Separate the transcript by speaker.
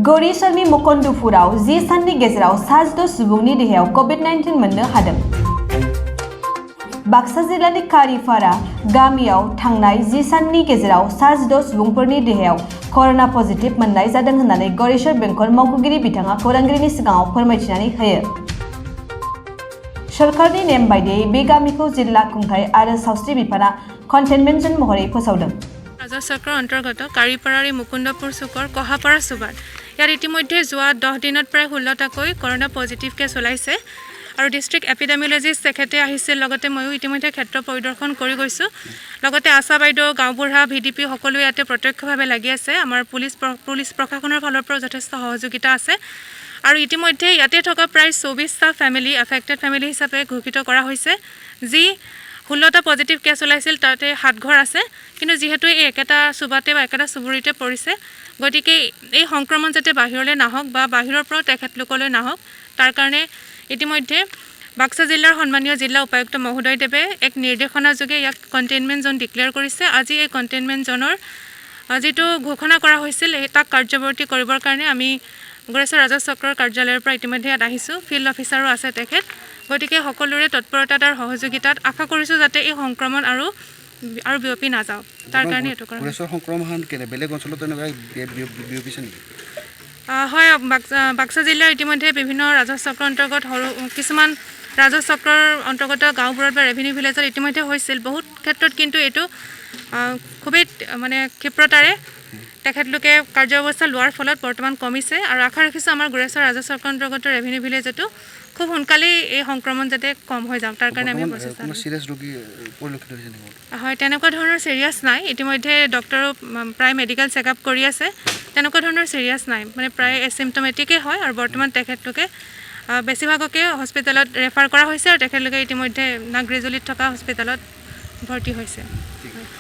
Speaker 1: Bodosaनि Mokondufuraव जि साननि गेजेराव 7 सुबुंनि देहायाव COVID-19 मोननो हादों। बाक्सा जिल्लानि कारिपारा गामियाव थांनाय 10 साननि गेजेराव 7 सुबुंफोरनि देहायाव कर'ना पजिटिभ मोननाय जादों होननानै गरेस्वर बेंखन मावख'गिरि बिथाङा खौरांगिरिनि सिगाङाव फोरमायथिनानै होयो। सरकारनि नेम बायदियै बे गामिखौ जिल्ला खुंथाय आरो सावस्रि बिफाना कन्टेनमेन्ट जन महरै फोसावदों।
Speaker 2: राजा चक्र अंतर्गत कारिपारारी मुकुंदपुर चुकर कहापारा सुबात यार इतिमध्ये जोआ 10 दिনত प्राय 16टाকৈ कर'ना पजिटिव केस ओलाइছে আৰু ডিস্ট্ৰিক্ট এপিডেমিওলজিষ্ট তেখেতে আহিছে লগতে ময়ো ইতিমধ্যে ক্ষেত্ৰ পৰিদৰ্শন কৰি গৈছো লগতে আশা বাইদেউ গাঁওবুঢ়া ভিডিপি সকলোৱে ইয়াতে প্ৰত্যক্ষভাৱে লাগি আছে আমাৰ পুলিচ প্ৰশাসনৰ ফালৰ পৰা যথেষ্ট সহযোগিতা আছে আৰু ইতিমধ্যে ইয়াতে থকা প্ৰায় 24টা ফ্যামিলি এফেক্টেড ফ্যামিলি হিচাপে ঘোষিত কৰা হৈছে যি 16টা পজিটিভ কেছ ওলাইছিল তাতে 7 ঘৰ আছে কিন্তু যেহেতু এই একেটা সুবাতে বা একেটা সুবুৰিতে পৰিছে গতিকে এই সংক্ৰমণ যাতে বাহিৰলৈ নাহক বা বাহিৰৰ পৰা তেখেতলোকলৈ নাহক তাৰ কাৰণে ইতিমধ্যে বাক্সা জিলাৰ সন্মানীয় জিলা উপায়ুক্ত মহোদয়দেৱে এক নিৰ্দেশনা যোগে ইয়াক কন্টেইনমেন্ট জোন ডিক্লেয়াৰ কৰিছে আজি এই কন্টেইনমেন্ট জোনৰ যেটো ঘোষণা কৰা হৈছিল তাক কাৰ্যবৰ্তী কৰিবৰ কাৰণে আমি गरेश्वर राजा चक्र कार्यालयर পৰা ইতিমধ্যে আহিছো ফিল্ড অফিচাৰো আছে তেখেত গতিকে সকলোৰে তৎপৰতাৰ সহযোগিতাত আশা কৰিছো যাতে এই সংক্ৰমণ আৰু বিয়পি না যাওক তাৰ কাৰণে এটো কৰা
Speaker 3: गरेश्वर সংক্ৰমণ কেনে বেলেগ অঞ্চলত এনেকুৱা বিয়পিছে নেকি
Speaker 2: হয় বাক্সা জিলাৰ ইতিমধ্যে বিভিন্ন ৰাজহ চক্ৰ অন্তৰ্গত কিছুমান ৰাজহ চক্ৰৰ অন্তৰ্গত গাঁওবোৰত বা ৰেভিনিউ ভিলেজত ইতিমধ্যে হৈছিল বহুত ক্ষেত্ৰত কিন্তু এটো খুবেই মানে ক্ষিপ্ৰতাৰে তেখেতলোকে কাৰ্যব্যৱস্থা লোৱাৰ ফলত বৰ্তমান কমিছে আৰু আশা ৰাখিছো আমাৰ गरेশ্वर ৰাজহ চক্ৰ অন্তৰ্গত ৰেভিনিউ ভিলেজতো খুব সোনকালে এই সংক্ৰমণ যাতে কম হৈ যাওক তাৰ কাৰণে আমি প্ৰচেষ্টা
Speaker 3: সিৰিয়াছ ৰোগী পৰিলক্ষিত হৈছে নেকি
Speaker 2: হয় তেনেকুৱা ধৰণৰ সিৰিয়াছ নাই ইতিমধ্যে ডক্টৰো প্ৰায় মেডিকেল চেকআপ কৰি আছে তেনেকুৱা ধৰণৰ সিৰিয়াছ নাই মানে প্ৰায় এছিমপ্টমেটিকে হয় আৰু বৰ্তমান তেখেতলোকে বেছিভাগকে হস্পিটেলত ৰেফাৰ কৰা হৈছে আৰু তেখেতলোকে ইতিমধ্যে নাগৰিজুলিত থকা হস্পিটেলত ভৰ্তি হৈছে